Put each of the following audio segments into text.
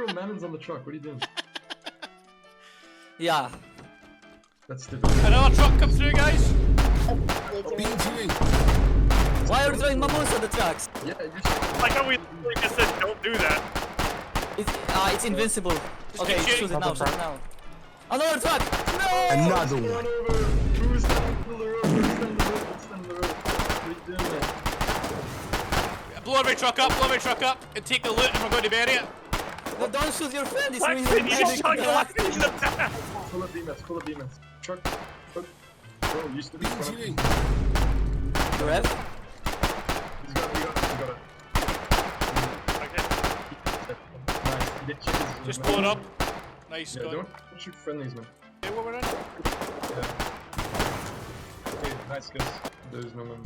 throw melons on the truck. What are you doing? Yeah. That's stupid. Another truck come through, guys. Why are we throwing mammoths on the trucks? Yeah, you should. Like how we just said, don't do that. It's invincible. Okay, keep shoot it now, shoot it now. Another truck! No! Another Run one. over! Who's standing on the road? Who's standing on the road? Who's standing on the road? What are you doing, man? Blow every truck up, and take the loot, and we're going to bury it. No, don't shoot your friend, it's What? really You just shot your left in the back. Full of demons, full of demons. Truck. Bro, you stood in front of me. The ref? He's got it, you got it. Okay. Nice, you get chickens. Just blow it up. Nice, Yeah, good. don't shoot friendlies, man. Okay, what we're in? Yeah. Okay, nice, guys. There's no man.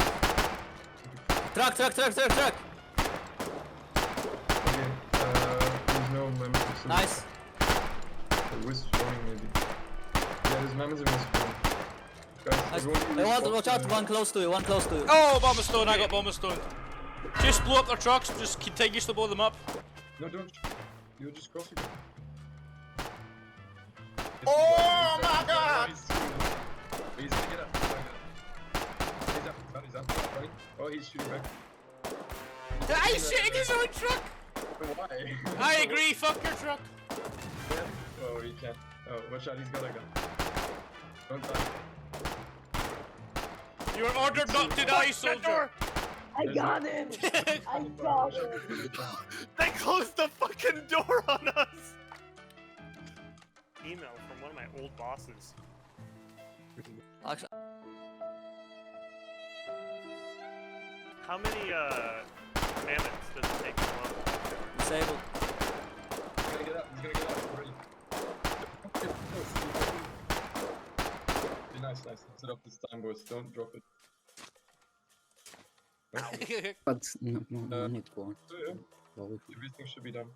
Truck! Okay, there's no members. Nice. We're spawning maybe. Yeah, there's members and we're spawning. Guys, Nice. everyone Watch out, one close to you, one close to you. Oh, bomber stone, I got bomber stone. Just blow up their trucks, just continuously blow them up. No, don't. You'll just cross it. Oh my god! He's gonna get up. He's up. Running. Oh, he's shooting back. He's shooting his own truck! Why? I agree, fuck your truck. Oh, he can't. Oh, watch out, he's got a gun. Don't die. You are ordered not to die, soldier. I got him! I got him! They closed the fucking door on us! Email from one of my old bosses. Actually, How many, mammoths does it take to run? disabled. He's gonna get up. Ready. Be nice. Set up this time, boys. Don't drop it. But no need to. Everything should be done.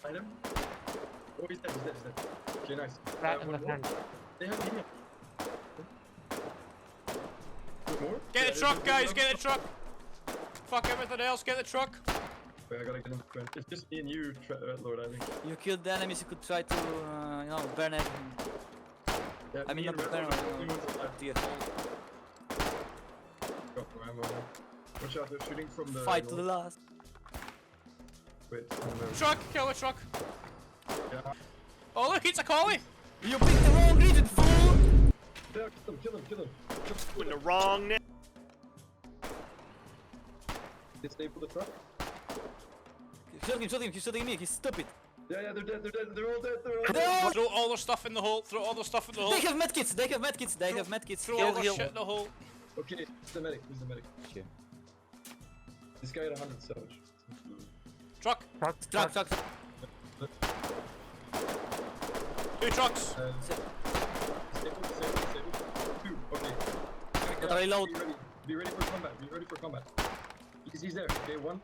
Item? Oh, he's dead. Okay, nice. Right in the front. They have him. More? Get the truck, guys, get the truck. Fuck everything else, get the truck. Wait, I gotta get him to Quinn. It's just me and you, Lord, I think. You killed the enemies, you could try to, burn everything. Yeah, I mean, not and burn, Red are the only ones alive. Got no ammo. Watch out, they're shooting from the Fight to north. the last. Wait, Truck, kill the truck. yeah. Oh look, it's a collie. You picked the wrong region, fool! Yeah, kill him. In the wrong name. Disable the truck. Shoot him, he's shooting me, he's stupid. Yeah, they're dead, they're all dead. No! Throw all their stuff in the hole, throw all their stuff in the hole. They have medkits, Throw all their shit in the hole. Okay, who's the medic? Okay. This guy had 100 savage. Truck, Truck. two trucks. Disable. 2, okay. Gotta reload. Be ready for combat. He's there. Okay, one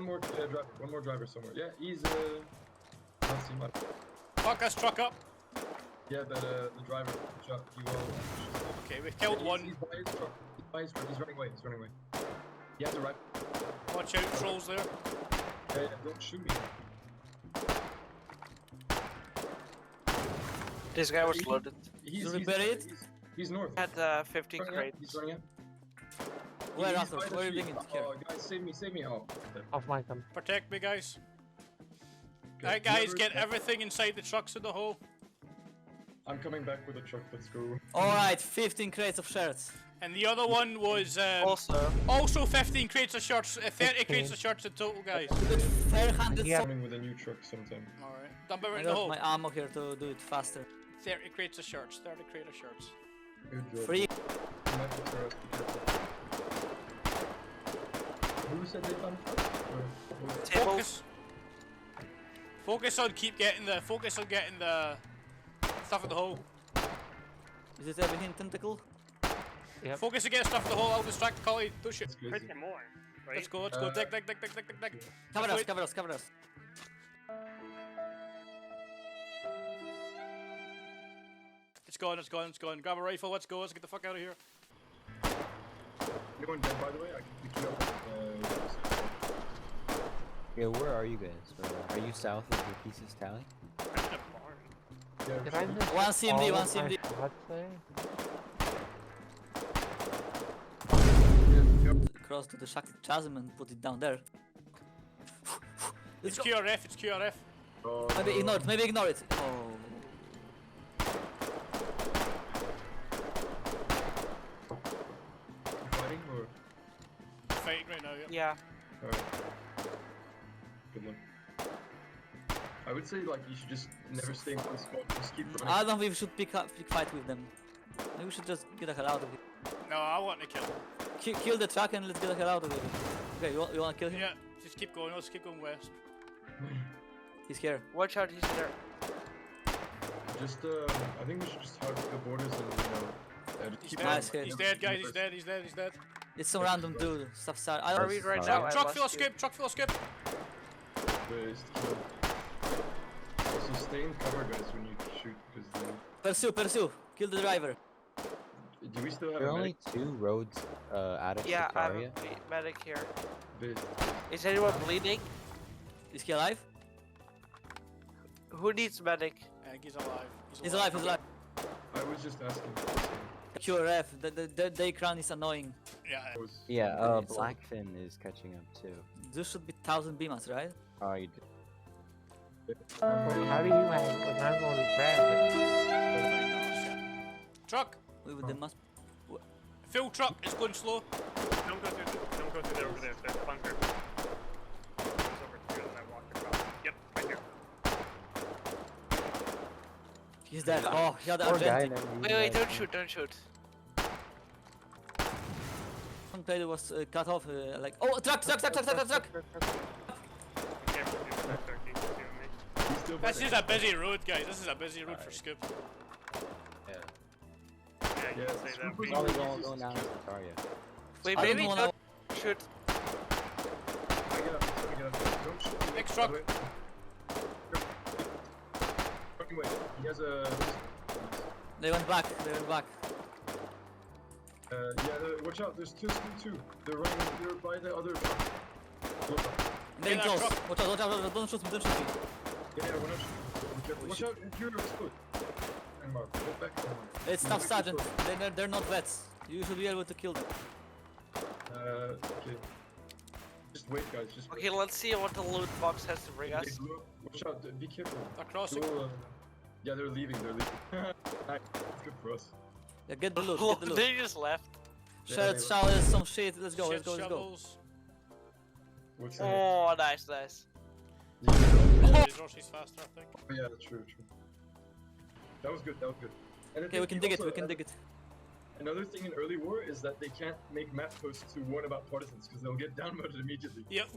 more driver. One more driver somewhere. Yeah, he's not seen much. Fuck this truck up. Yeah, but the driver shot. He will. Okay, we've killed one. He's by his truck. He's running away. He has a rifle. Watch out, trolls there. Yeah, don't shoot me. This guy was loaded. He's buried? He's north. Had 15 crates. He's running out. Where, He's Arthur? by the Where are you tree. bringing it here? Oh, guys, save me. Oh. Off my gun. Protect me, guys. Okay, Alright, guys, whoever- get everything inside the trucks in the hole. I'm coming back with a truck. Let's go. Alright, 15 crates of shirts. And the other one was Also, 15 crates of shirts, 30 crates of shirts in total, guys. Fair-handed Yeah. Coming with a new truck sometime. Alright, dump it I in the got hole. my ammo here to do it faster. 30 crates of shirts, 30 crates of shirts. Good job. Free. You might prefer us to be careful. Who said they found truck? tables. Focus on getting the stuff in the hole. Is it everything tentacle? Yep. Focus on getting stuff in the hole, I'll distract the collie. Do shit. That's crazy. Pretty more, right? Let's go. Dig. Cover us. It's gone. Grab a rifle, let's go, let's get the fuck out of here. Anyone dead, by the way? I can pick you up. Yeah, where are you guys? Are you south of the pieces tally? I'm in a barn. Yeah, Did I miss One CMD, all one of my CMD. shots there? Cross to the chasm and put it down there. It's Let's go. QRF, it's QRF. Oh, Maybe ignore it, maybe ignore it. Oh. You fighting or? Fighting right now, yeah. Yeah. Alright. Good luck. I would say like you should just never stay in one spot. Just keep running. I don't think we should pick fight with them. Maybe we should just get the hell out of here. No, I want to kill him. Kill the truck and let's get the hell out of here. Okay, you wanna kill him? Yeah, just keep going, let's keep going west. He's here. Watch out, he's there. Just I think we should just hug the borders and just He's keep dead, Nice hit. he's dead guys, he's dead, he's dead, he's dead. It's some random dude. Stop start. I Are don't. we right Truck- now? I Truck lost full of you. skip, truck full of skip. ways to kill. Also stay in cover guys when you shoot because Pursue. Kill the driver. do we still have There are a only 2 roads out of Yeah, I have Sicaria. a medic here. medic? Is anyone bleeding? Is he alive? Who needs medic? I think he's alive. He's alive. He's alive. I was just asking. QRF. The crown is annoying. Yeah, I was- Yeah, Okay, so- Blackfin is catching up too. This should be 1000 BMAS, right? Oh, you did. How do you have when I'm on the ground? truck, We would must. full truck, it's going slow. Don't go through there over there. There's a bunker. It was over here that I walked across. Yep, right here. He's dead. Oh, he had the Poor guy, Argentic. and then Wait, you wait, guys- don't shoot, don't shoot. One player was cut off. Like, oh, truck. I'm careful, dude. That turkey is doing me. He's still This medic. is a busy road, guys. This is a busy road for scoop. Yeah, you Yeah, can say that. Scoop We- was Probably always going down to Sicaria. Wait, I don't maybe wanna- don't shoot. I get up, I get up. Don't shoot me. Next By the truck. way. Fucking wait. He has a. They went back. Watch out. There's two. They're running. They're by the other truck. Look up. They Yeah, close. truck. Watch out. Don't shoot me. Yeah, we're not shooting. Be careful. Watch out. You're explode. And Mark, go back. It's Staff Sergeant. They're not vets. You should be able to kill them. Okay. Just wait, guys. Just wait. Okay, let's see what the loot box has to bring They us. blew up. Watch out. Be careful. They're crossing. Go, yeah, they're leaving. Nice. That's good for us. Yeah, get the loot. Oh, Get the loot. they just left. Shells, showers, some shit. Let's go. Shit, Let's go. shovels. What's that? Oh, nice. Oh, his rush is faster, I think. Oh, yeah, true. That was good. And I Okay, we think can you dig it. also- We can dig it. Another thing in early war is that they can't make map posts to warn about partisans because they'll get downvoted immediately. Yep.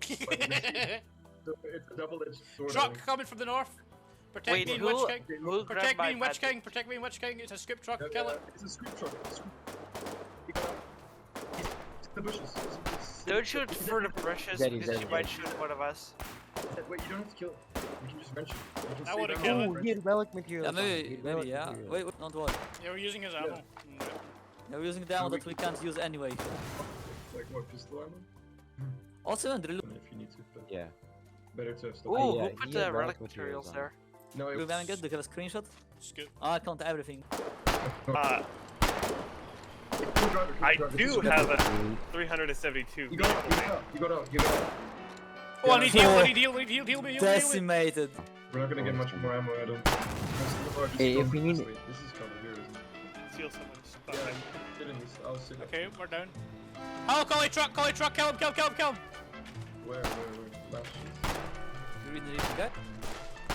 So it's a double-edged sword. I Truck think. coming from the north. Protect Wait, me and who, Witch King. who Protect grabbed me my and Witch medic? King. Protect me and Witch King. It's a scoop truck. Yeah, Kill it. It's a scoop truck. He got out. He's in the bushes. Don't shoot for the brushes Dead, he's because dead, you might dead. shoot one of us. Wait, you don't have to kill him. You can just wrench him. You can I stay wanna down kill and him. Oh, he had relic materials. Yeah, on him. He maybe. had relic Yeah. materials. Wait. Don't worry. Yeah, we're using his ammo. Yeah, we're using the ammo that we can't use anyway. Like what, pistol ammo? Also, and reload. If you need to, but Yeah. better to have stuff. Ooh, yeah, who put he the had relic relic materials materials on there? No, Do we have do you have a screenshot? Scoop. Oh, I count everything. I do have a Ooh, 372 You got out, vehicle you got out, you got out. Oh, I need Yeah. heal, I need heal, heal me. Decimated. We're not gonna get much more ammo, I don't think. Hey, if we need- This is cover here, isn't it? Steal someone's stuff. Yeah, sit in this. I'll sit up. Okay, we're down. Oh, collie truck, kill him. Where? Last sheet. You really need to get?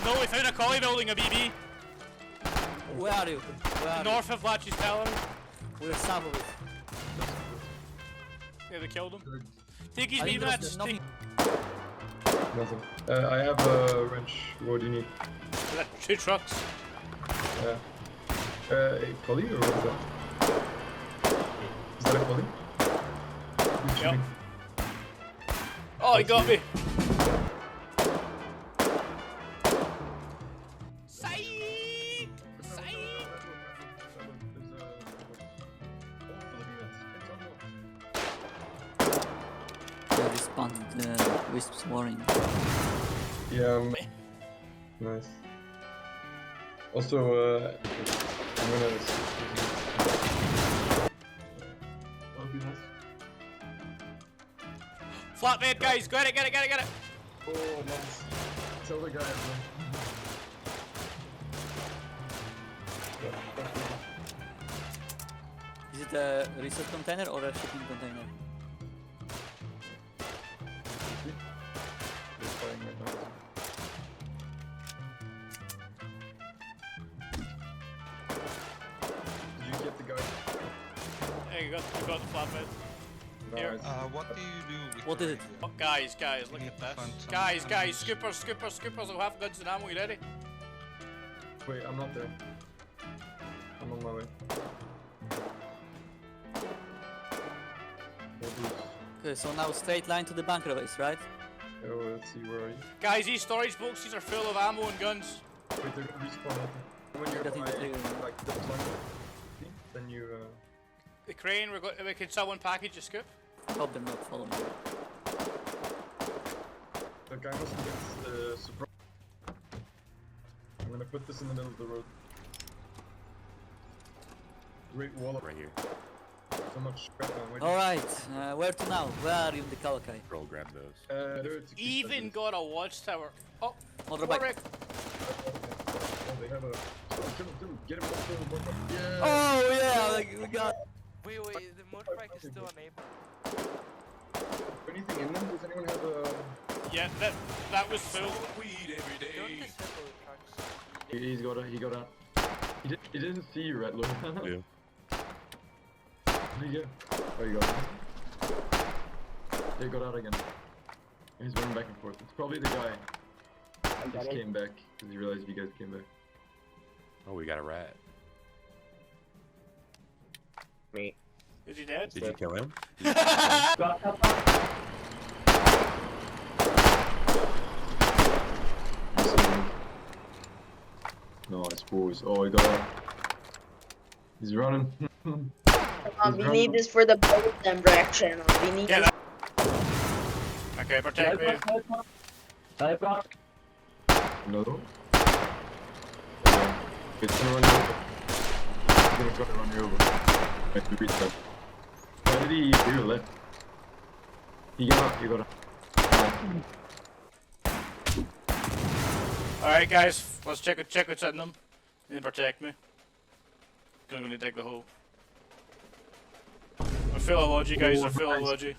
No, we found a collie building a BB. Where are you? Where are you? North of Latch's Tower. We're south of it. Yeah, they killed him. Good. Take his I think BB, there's that's nothing. Nothing. I have a wrench. What do you need? 2 trucks. Yeah. A collie or what is that? Is that a collie? Who's Yep. shooting? Oh, he got me. They responded. Wisp's warning. Yeah. Nice. Also, I'm gonna. That'll be nice. Flatbed, guys, get it. Oh, nice. Tell the guy. Is it a reset container or a shipping container? Did you get the guy? Hey, you got the flatbed. Here. Nice. What do you do with What the is it? radio? Oh, guys, look Need at to this. find some Guys, ammunition. scoopers, I'll have guns and ammo, you ready? Wait, I'm not there. I'm on my way. Okay, so now straight line to the bunker base, right? Oh, let's see, where are you? Guys, these storage boxes are full of ammo and guns. Wait, they're gonna respawn. When you're Getting by, the trigger. like, the bunker, then you, The crane, we can someone package a scoop. Hope them not follow me. the guy must get, surprised. I'm gonna put this in the middle of the road. Great wall up Right here. so much crap on. Wait, Alright, where to now? Where are you in the Kalakai? Roll, grab those. there to keep Even that. got a watchtower. Oh, Motorbike. Rick. Oh, they have a. Kill him, get him, kill him. Yeah! Oh yeah, like, we got. Wait, the motorbike is still unable. Anything in them? Does anyone have a. Yeah, that was full. Don't disable the trucks. He got out. He didn't see you, right, Lord? Yeah. Where'd he go? Oh, you got out. They got out again. He's running back and forth. It's probably the guy. He just came back because he realized you guys came back. Oh, we got a rat. Is he dead? Did you kill him? Nice boys. Oh, he got out. He's running. We need this for the boat and back channel. We need Yeah, this. Okay, protect me. Another one? Yeah. It's gonna run you over. It's gonna try to run you over. Wait, we reach that. Why did he do left? He got up, Alright, guys, let's check what's in them. And protect me. I'm gonna dig the hole. I feel a logi, guys, I feel a logi.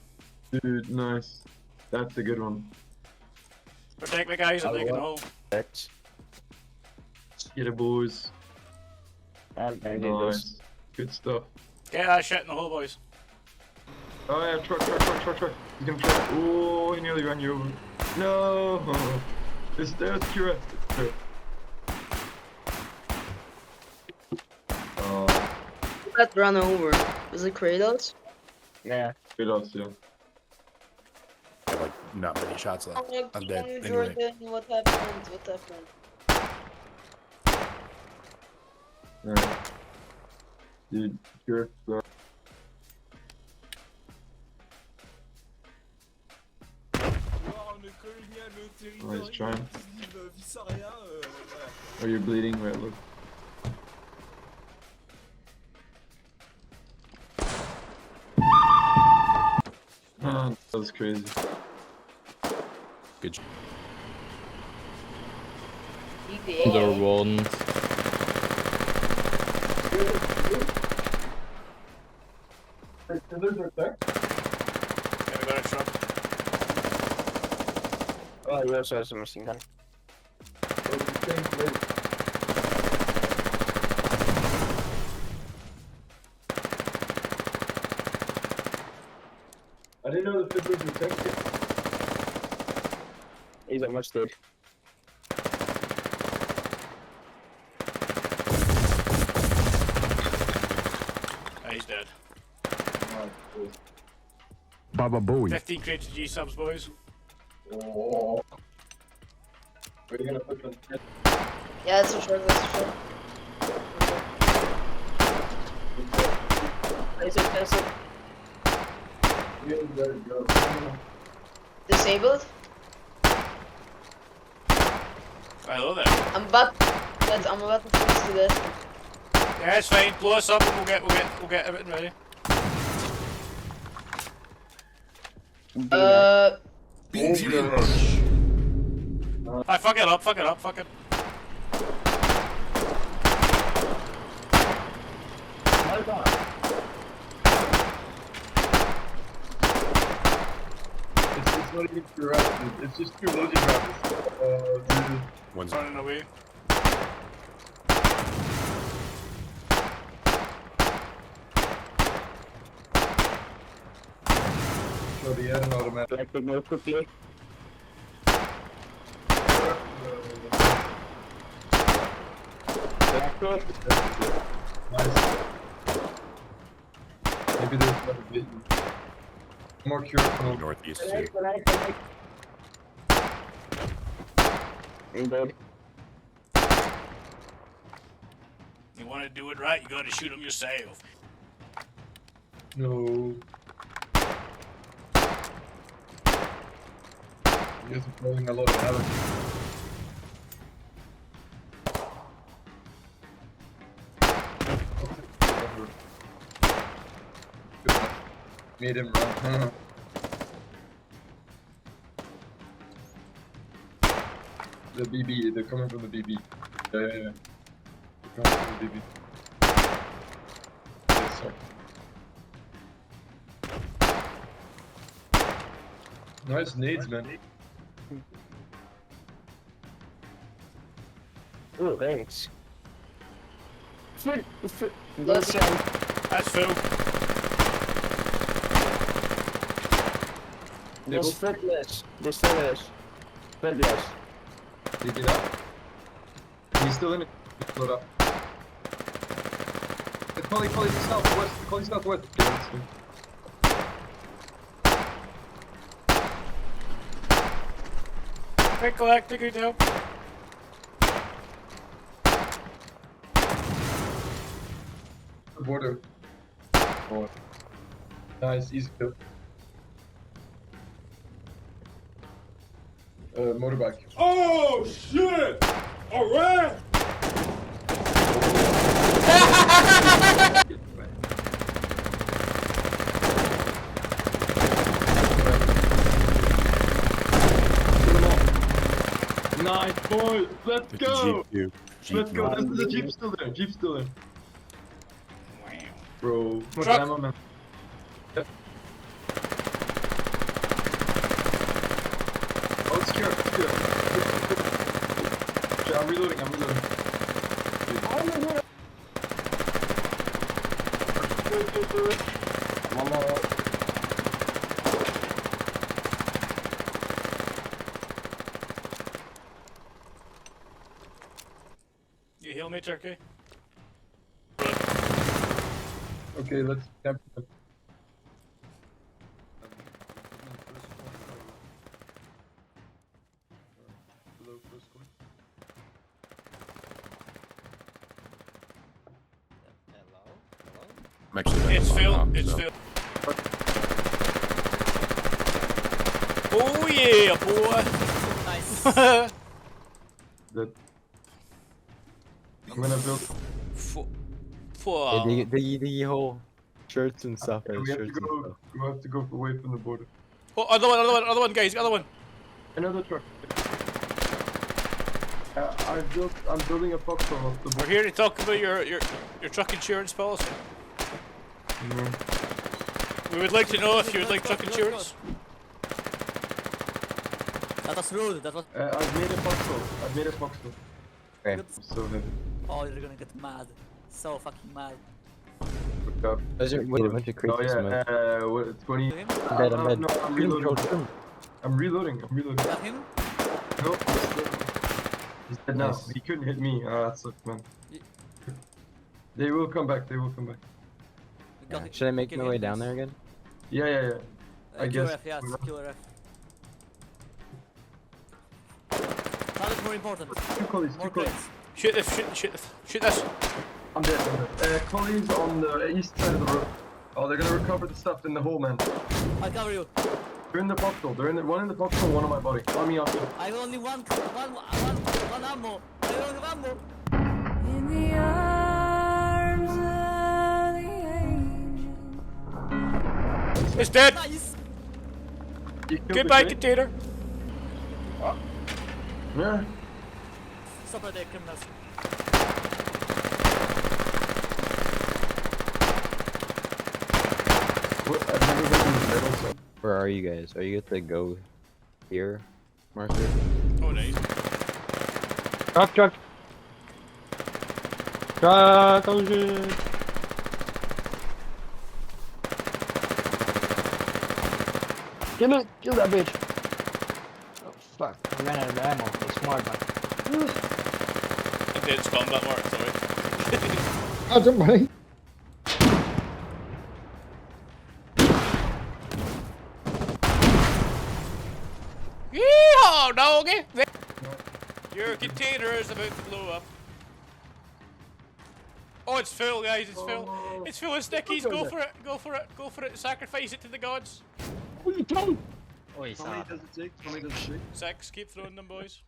Dude, nice. That's a good one. Protect me, guys, I'm digging the hole. Get it, boys. Nice. Good stuff. Get that shit in the hole, boys. Oh yeah, truck. He's gonna try. Oh, he nearly ran you over. No! There's Kira. Oh, Got run over. Was it Kratos? Yeah. good odds, yeah. I have like not many shots left. Oh, I'm dead. Anyway. Jordan, what happened? Alright. Dude, Kira. Oh, he's trying. Oh, you're bleeding, right? Look. Ah, that was crazy. Good. The one. Yeah, we got a truck. Oh, you also have a machine gun. I didn't know the fiddlers were texting. He's almost dead. He's dead. Baba Booey. 15 crates of G-subs, boys. Oh. Are you gonna put them? Yeah, that's for sure. You guys better go. Disabled? Hello there. I'm about to fix to this. Yeah, it's fine. Blow us up and we'll get everything ready. Alright, fuck it up, fuck it. It's not even two rounds, it's just two loading rounds. One's Running away. So the add an automatic. Like to move quickly. Nice. Maybe there's another bit. More cure. northeast too. Indeed. You want to do it right, you got to shoot them yourself. No. You guys are throwing a lot of havoc. Made him run. The BB, they're coming from the BB. Yeah. They're coming from the BB. Yes, sir. Nice nades, man. Oh, thanks. Let's That's Phil. There's footless. There's footless. Footless. Did he get up? He's still in it. Load up. The collie southwest. The collie southwest. Yeah, that's him. Quick collect, take it down. The border. Oh. Nice, easy kill. Motorbike. Oh shit! Alright! Nice boys, let's go! Jeep, Let's go, this is the Jeep still there, Wow. Bro, what Truck. ammo, man? Yep. Oh, it's secure. Okay, I'm reloading. One more. You heal me, Turkey? Okay, let's camp. I'm actually It's gonna Phil, log off, it's so. Phil. Oh yeah, boy! Nice. That I'm gonna build. The whole shirts and stuff. We have to shirts and go. stuff. We have to go away from the border. Oh, another one, guys, another one. Another truck. I'm building a foxhole off the We're border. here to talk about your truck insurance policy. We would like to know if you would like truck insurance. That was rude. That was. I've made a foxhole. Okay. Good. So heavy. Oh, you're gonna get mad. So fucking mad. Look up. Those are wait a bunch of Oh creatures. yeah. What? 20. Him? I'm dead. I'm dead. No, I'm Shoot him, reloading. shoot him. I'm reloading. Got him? Nope. He's dead now. Nice. He couldn't hit me. That sucks, man. Ye- They will come back. We got Yeah. it. Should I make Kill my him, way down please. there again? Yeah. I guess. QRF, yes, QRF. That is more important. Two collies. More crates. Shoot this. I'm dead. Collies on the east side of the road. Oh, they're gonna recover the stuff in the hole, man. I'll cover you. They're in the foxhole. They're in the one in the foxhole, one on my body. On me, on me. I only one ammo. I don't have ammo. In the arms of the angel. It's dead! Nice. You killed the Goodbye, crate? container! Yeah. Stop right there, criminals. What? I've never been in the middle, so. Where are you guys? Are you good to go here, Marcus? Oh, nice. Truck, truck! Truck, oh shit! Kill that bitch. Oh fuck! I ran out of ammo. That's smart, man. Okay, it's combat mark, sorry. Oh, don't worry. Yeehaw, doggy! Your container is about to blow up. Oh, it's full, guys, it's full. It's full of stickies, go for it, go for it, go for it, sacrifice it to the gods. What are you doing? How many does it take? How many does it take? 6, keep throwing them, boys.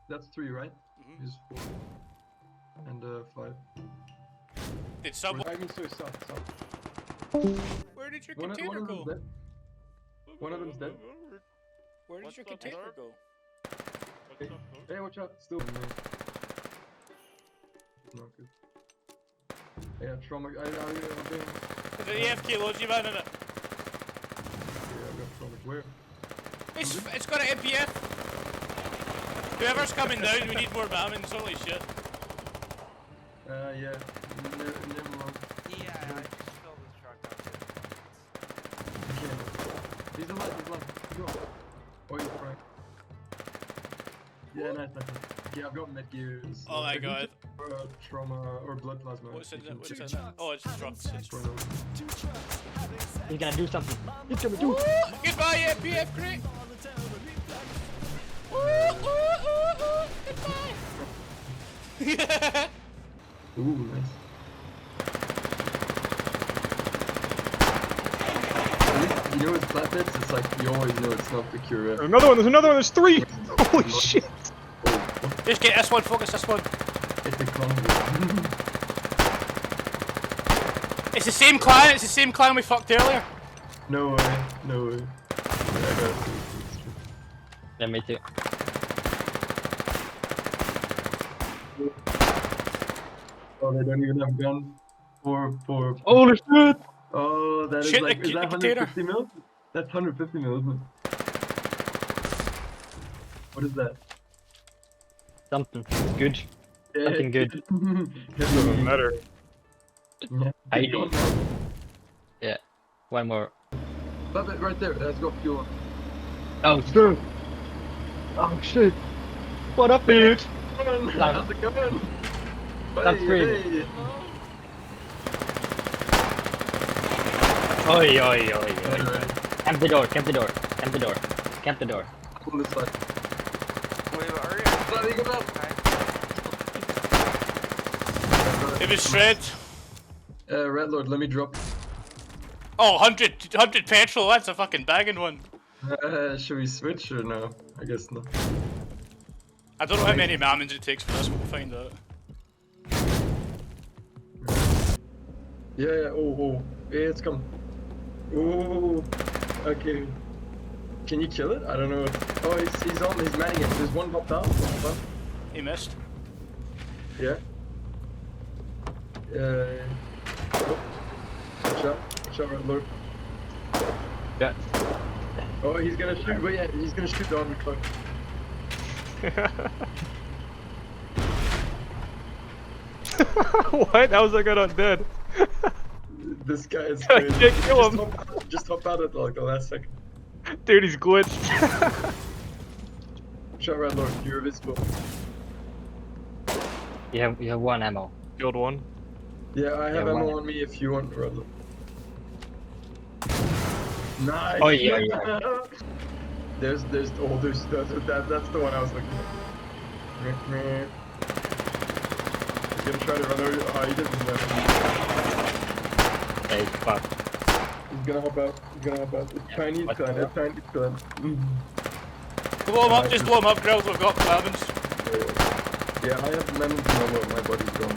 That's 3, right? Mhm. Is 4. And 5. Did someone... I mean, sorry, stop. Where did your One container of go? them's dead. One of them's dead. Where did your container go? Hey, watch out. Still. Not good. Yeah, trauma. I'm being. Is it AFK loads you man in it? Yeah, I've got trauma. Where? It's got an MPF. Whoever's coming down, we need more bombings, holy shit. Yeah. Never mind. Yeah, I just filled this truck up. Okay. He's alive, Go on. Oh, he's frank. Yeah, nice. Yeah, I've got med gears. Oh my god. Trauma or blood plasma. What's in it? What's in it? Oh, it's trucks. You gotta do something. You gotta do. Goodbye, MPF crate! Goodbye! Ooh, nice. You know, with flatbeds, it's like you always know it's not the cure. Another one. There's another one. There's 3. Holy shit. Just get this one, focus this one. It's the combo. It's the same clan we fucked earlier. No way. Yeah, I got it. Yeah, me too. Oh, they don't even have guns. Four. Holy shit. Oh, that is Shit, like, the is that container. 150 mil? That's 150 mil, isn't it? What is that? Something good. Yeah, Something good. Doesn't matter. Yeah. I Keep going now. Yeah. One more. Stop it right there. That's got fuel. Oh shit. Oh shit. What up, dude? How's it going? That's Hey, great. hey. Oi. Alright. Camp the door. On this side. Wait, but hurry Bloody good up. It was shred. Red Lord, let me drop. Oh, 100 petrol, that's a fucking bagging one. Should we switch or no? I guess not. I don't know how many mammons it takes for this, we'll find out. Yeah. Oh. Yeah, it's come. Oh. Okay. Can you kill it? I don't know. Oh, he's manning it. There's one popped out. He missed. Yeah. Oh. Watch out, Red Lord. Yeah. Oh, he's gonna shoot. But yeah, he's gonna shoot the armored truck. What? How was I got undead? This guy is I crazy. can't kill him. Just hop out at like the last second. Dude, he's glitched. Watch out, Red Lord. You're invisible. You have one ammo. Killed one. Yeah, I have Yeah, ammo one. on me if you want, Red Lord. Nice. Oh yeah. That's the one I was looking at. He's gonna try to run over. Oh, he doesn't know. Hey, fuck. He's gonna hop out. He's gonna hop out. It's Chinese What clan. the It's Chinese clan. Blow him up, just blow him up, girls. We've got weapons. Yeah, I have lemons in my body's gone.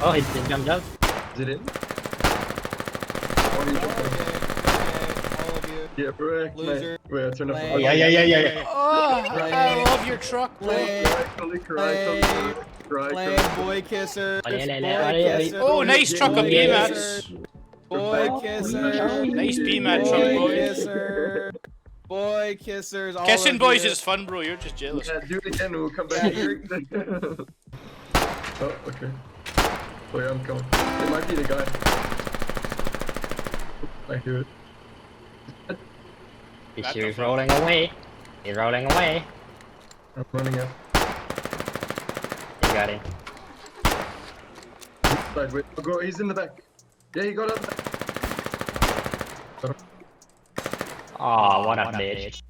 Oh, he jumped out. Is it in? Or is it yeah, correct. Loser. Wait, I turn off Play. Oh, yeah. Oh, I love your truck, bro. Play, boy kisser. Oh, nice truck of B-mats. Boy kisser. Nice B-mat truck, Boy boy. kisser. Boy kissers. all Kissing of boys you. is fun, bro. You're just jealous. Yeah, do it again, we'll come back. Oh, okay. Oh yeah, I'm coming. It might be the guy. I hear it. He's rolling away. He's rolling away. I'm running up. You got him. Side, wait. Oh, go, he's in the back. Yeah, he got up. Oh, what a bitch.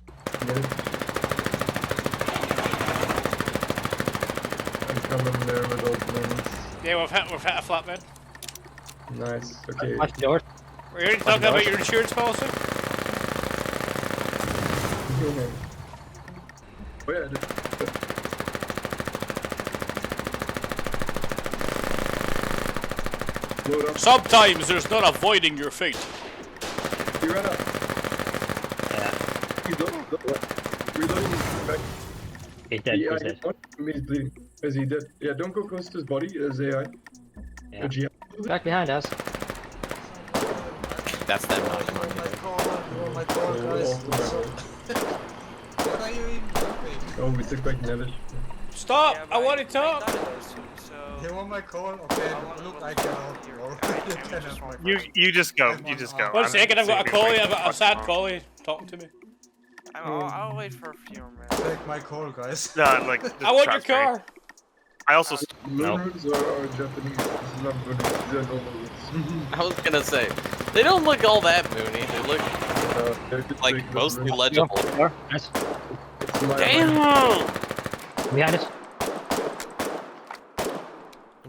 I'm coming there with those lemons. Yeah, we've hit a flatbed. Nice, okay. Watch the door. We're here to talk about your insurance policy. Oh yeah, load up. Sometimes there's not avoiding your fate. He ran up. Yeah. He's low. Reloading. Back. He's dead. Yeah, He's dead. he's bleeding. Is he dead? Yeah, don't go close to his body. As AI. Yeah. GM. Back behind us. That's them. Oh, we took back Nevish. Stop! Yeah, I want to but talk. I thought those two, so- You want my call? Okay, look, I cannot. You just go. You just go. One I'm second, I've got a saving collie. my I've got a fucking sad mom. collie talking to me. I'll wait for a few more minutes. Take my call, guys. No, like. I want your trust me. car. I also. Moonroots are Japanese. This is not good. These are normal roots. I was gonna say, they don't look all that moony. They look They're just like regular mostly roots. legible. Door. Nice. It's my Damn! Behind us.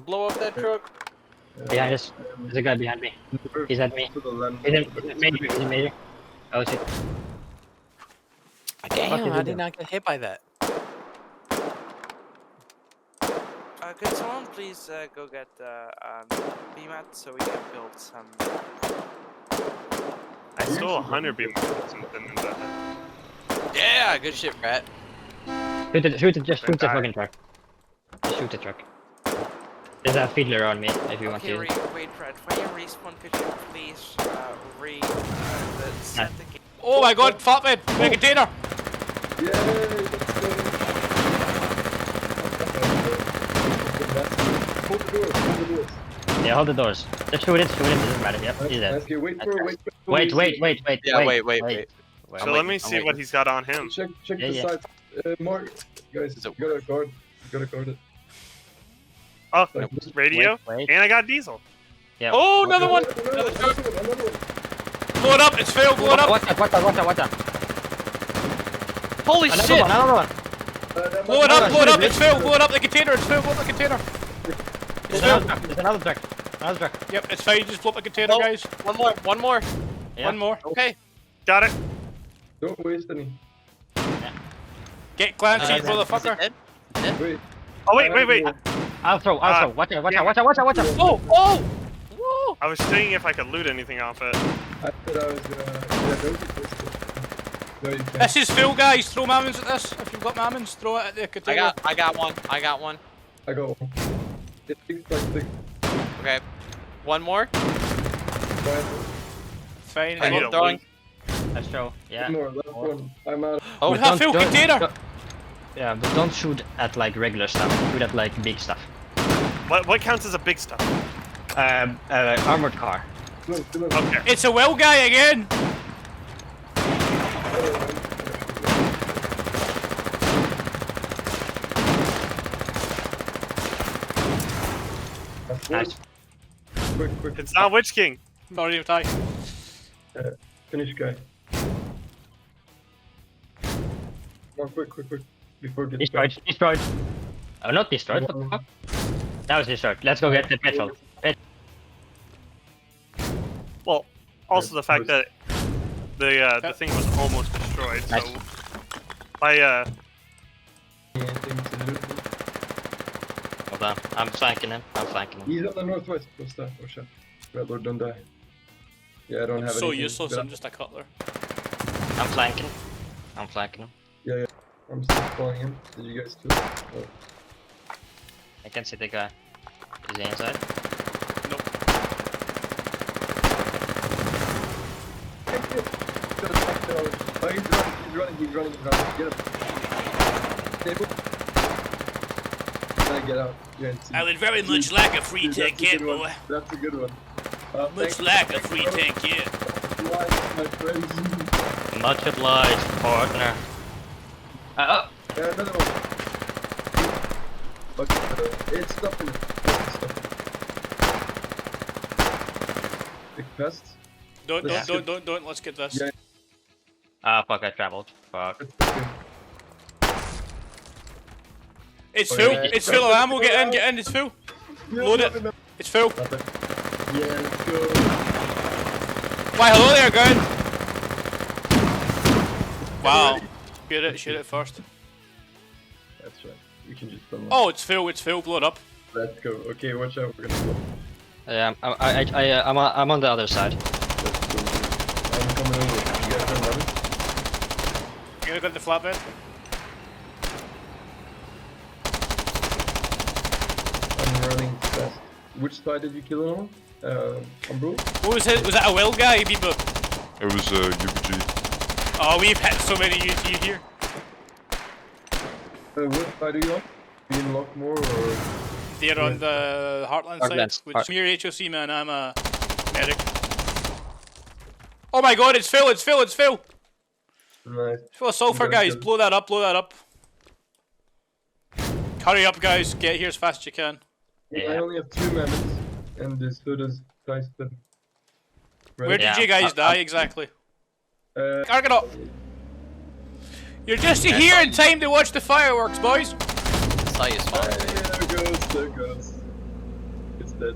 Blow up that truck. Behind us. There's a guy behind me. He's at me. To the land. He's in major. He's in major. Oh shit. Damn, I did not get hit by that. Could someone please go get the BMAT so we can build some. I stole 100 beam something in the. Yeah, good shit, Rat. Shoot the fucking truck. Just shoot the truck. There's a fiddler on me if you want Okay, to. wait, Fred. When you respawn, could you please set the game? Oh my god, flatbed! Big container! Hold the doors, hold the doors. Yeah, hold the doors. Just shoot it, doesn't matter. Yep, he's dead. Okay, wait for Wait. Yeah, wait. So let me see what he's got on him. Check Yeah, the yeah. sides. Mark, guys, Is it you gotta guard. You gotta guard it. Oh, Like, radio, Wait. and I got diesel. Yeah. Oh, another one! Another truck. Blow it up! It's failed! Blow it up! Watch out. Holy shit! Another one. Blow it up! It's failed! Blow it up the container! It's failed! Blow up the container! There's another truck. Yep, it's fine. Just blow up the container, Oh. guys. One more. Yeah. One more. Okay. Got it. Don't waste any. Get Clancy, Is it motherfucker. dead? Wait. Oh wait. I'll throw. Watch out. Oh! Whoa! I was seeing if I could loot anything off it. I said I was gonna. Yeah, don't get twisted. No, you can't. This is full, guys. Throw mammons at this. If you've got mammons, throw it at the container. I got one. I got one. It thinks like thick. Okay. One more. Fine. I need It's a throwing. loot. Let's show. Yeah. One more, last one. I'm out. we have full container. Yeah, but don't shoot at like regular stuff. Shoot at like big stuff. What counts as a big stuff? Armored car. Come on. Okay. It's a well guy again. Nice. Quick. It's not Witch King. Sorry, you tie. Finish guy. More quick. Before it gets back. Destroyed. Oh, not destroyed. What the fuck? That was destroyed. Let's go get the petrol. Well, Also, the fact that the thing was almost destroyed. So, Nice. Anything to do? Hold on. I'm flanking him. He's on the northwest. What's that? Oh shit. Red Lord, don't die. Yeah, I don't have So anything. useless, Yeah. I'm just a cutler. I'm flanking him. Yeah. I'm still following him. Did you guys too? Oh. I can see the guy. Is he inside? Nope. Oh, he's running. Get him. Table. Get out. I would very much like a free tank kit, boy. That's a good one. Much like a free tank kit. My friends. Much obliged, partner. Yeah, another one. Okay, it's stopping it. Big pest. Don't, let's get this. Yeah. Ah, fuck, I traveled. Fuck. It's Oh, full, yeah. it's full of ammo, get in, it's full. Load it. It's full. Yeah, let's go. Why, hello there, guy. Wow. Shoot it first. That's right. We can just film. Oh, it's full, blow it up. Let's go. Okay, watch out. We're gonna go. Yeah, I'm on the other side. Let's go. I'm coming over. You guys are running? You gonna go to the flatbed? I'm running fast. Which side did you kill him on? Umbro? What was it? Was that a well guy, Bebo? It was UBG. Oh, we've hit so many UG here. What side are you on? Are you in Lockmore or? They're on the Heartland Heartland. side. Which you're HOC, man. I'm a medic. Oh my god, it's full. Nice. It's full of sulfur, Okay, guys. good. Blow that up. Hurry up, guys. Get here as fast as you can. I only have 2 mammoths, and this hood is Tyson. Where did Yeah, you guys die exactly? Argonaut! You're just here in time to watch the fireworks, boys. Saw you spawn. There goes. It's dead.